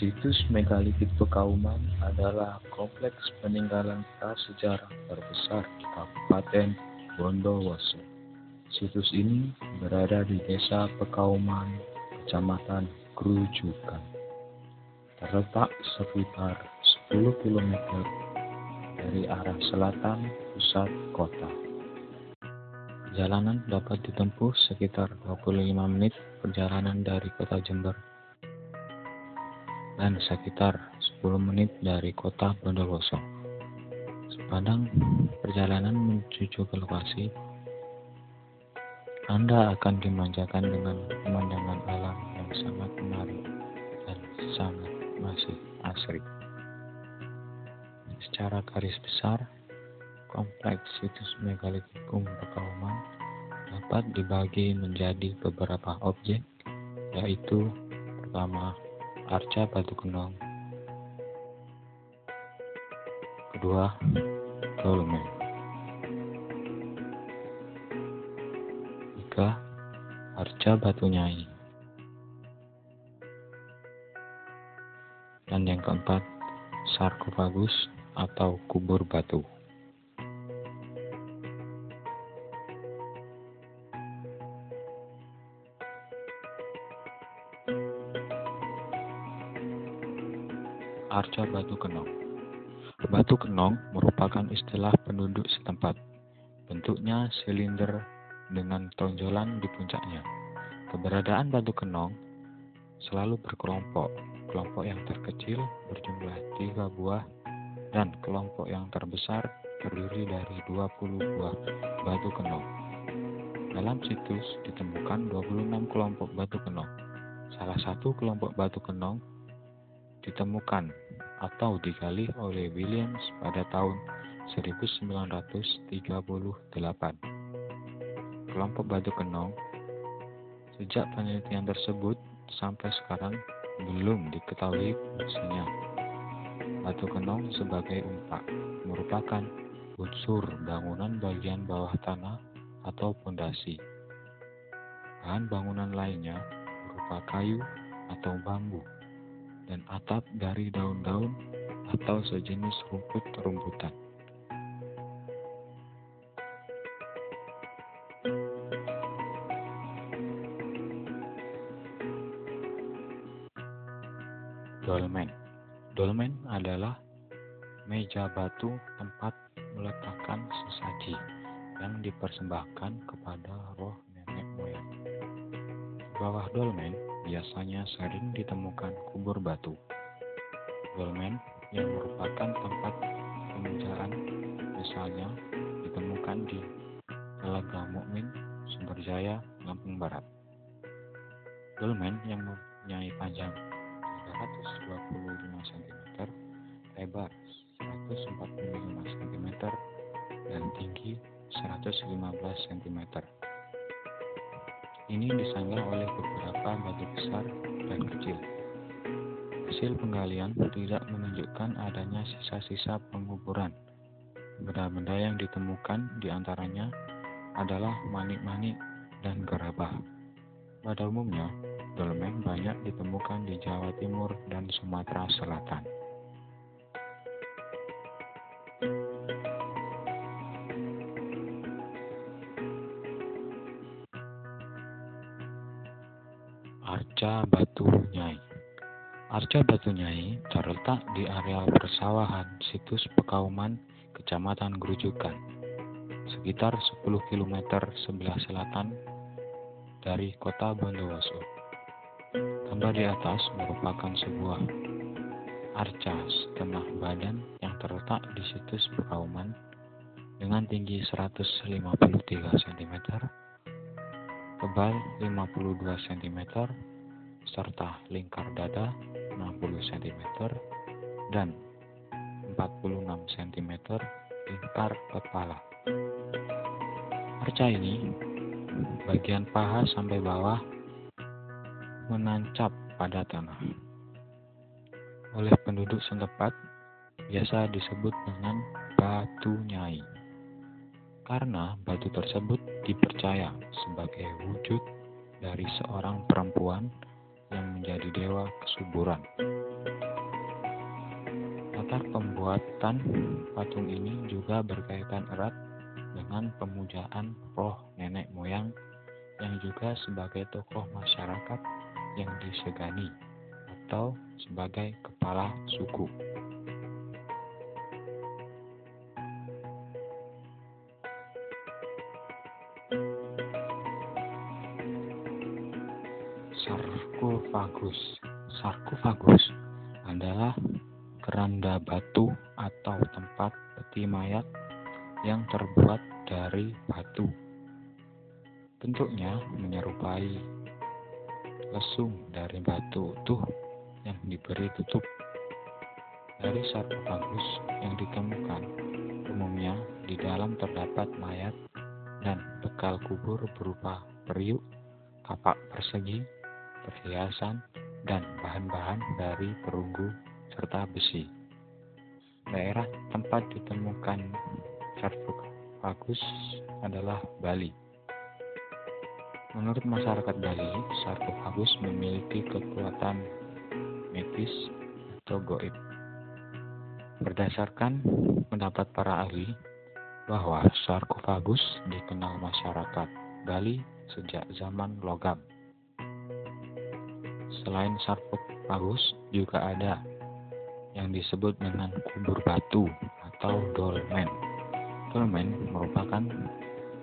Situs megalitik Pekauman adalah kompleks peninggalan prasejarah terbesar di Kabupaten Bondowoso. Situs ini berada di Desa Pekauman, Kecamatan Grujugan, terletak sekitar 10 km dari arah selatan pusat kota. Perjalanan dapat ditempuh sekitar 25 menit perjalanan dari kota Jember dan sekitar 10 menit dari kota Bondowoso. Sepanjang perjalanan menuju ke lokasi, Anda akan dimanjakan dengan pemandangan alam yang sangat menarik dan sangat masih asri. Secara garis besar, kompleks situs megalitikum Pekauman dapat dibagi menjadi beberapa objek, yaitu pertama, arca batu kenong, kedua, dolmen, tiga, arca batu nyai, dan yang keempat, sarkofagus atau kubur batu. Arca batu kenong. Batu kenong merupakan istilah penduduk setempat. Bentuknya silinder dengan tonjolan di puncaknya. Keberadaan batu kenong selalu berkelompok. Kelompok yang terkecil berjumlah 3 buah dan kelompok yang terbesar terdiri dari 20 buah batu kenong. Dalam situs ditemukan 26 kelompok batu kenong. Salah satu kelompok batu kenong ditemukan atau digali oleh Williams pada tahun 1938. Kelompok batu kenong sejak penelitian tersebut sampai sekarang belum diketahui fungsinya. Batu kenong sebagai umpak merupakan unsur bangunan bagian bawah tanah atau pondasi. Bahan bangunan lainnya berupa kayu atau bambu dan atap dari daun-daun atau sejenis rumput-rumputan. Dolmen. Dolmen adalah meja batu tempat meletakkan sesaji yang dipersembahkan kepada roh nenek moyang. Di bawah dolmen biasanya sering ditemukan kubur batu. Dolmen yang merupakan tempat pemujaan misalnya ditemukan di Telaga Mukmin, Sumberjaya, Lampung Barat. Dolmen yang mempunyai panjang 325 cm, lebar 145 cm, dan tinggi 115 cm. Ini disanggah oleh beberapa batu besar dan kecil. Hasil penggalian tidak menunjukkan adanya sisa-sisa penguburan. Benda-benda yang ditemukan diantaranya adalah manik-manik dan gerabah. Pada umumnya, dolmen banyak ditemukan di Jawa Timur dan Sumatera Selatan. Arca Batu Nyai. Arca Batu Nyai terletak di areal persawahan situs Pekauman, Kecamatan Grujugan, sekitar 10 km sebelah selatan dari kota Bondowoso. Gambar di atas merupakan sebuah arca setengah badan yang terletak di situs Pekauman dengan tinggi 153 cm, tebal 52 cm, serta lingkar dada 60 cm dan 46 cm lingkar kepala. Arca ini bagian paha sampai bawah menancap pada tanah. Oleh penduduk setempat biasa disebut dengan batu nyai karena batu tersebut dipercaya sebagai wujud dari seorang perempuan yang menjadi dewa kesuburan. Latar pembuatan patung ini juga berkaitan erat dengan pemujaan roh nenek moyang yang juga sebagai tokoh masyarakat yang disegani atau sebagai kepala suku. Sarkofagus. Sarkofagus adalah keranda batu atau tempat peti mayat yang terbuat dari batu. Bentuknya menyerupai lesung dari batu utuh yang diberi tutup. Dari sarkofagus yang ditemukan, umumnya di dalam terdapat mayat dan bekal kubur berupa periuk, kapak persegi, perhiasan, dan bahan-bahan dari perunggu serta besi. Daerah tempat ditemukan sarkofagus adalah Bali. Menurut masyarakat Bali, sarkofagus memiliki kekuatan mistis atau gaib. Berdasarkan pendapat para ahli, bahwa sarkofagus dikenal masyarakat Bali sejak zaman logam. Selain sarkofagus juga ada yang disebut dengan kubur batu atau dolmen. Dolmen merupakan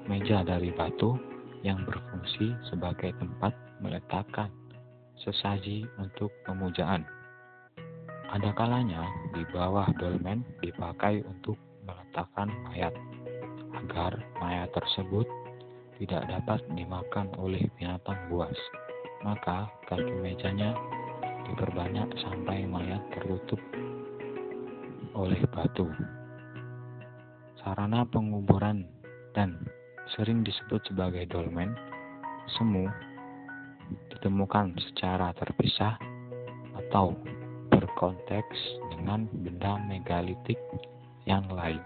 meja dari batu yang berfungsi sebagai tempat meletakkan sesaji untuk pemujaan. Ada kalanya di bawah dolmen dipakai untuk meletakkan mayat, agar mayat tersebut tidak dapat dimakan oleh binatang buas. Maka kaki mejanya diperbanyak sampai mayat tertutup oleh batu. Sarana penguburan dan sering disebut sebagai dolmen semu ditemukan secara terpisah atau berkonteks dengan benda megalitik yang lain.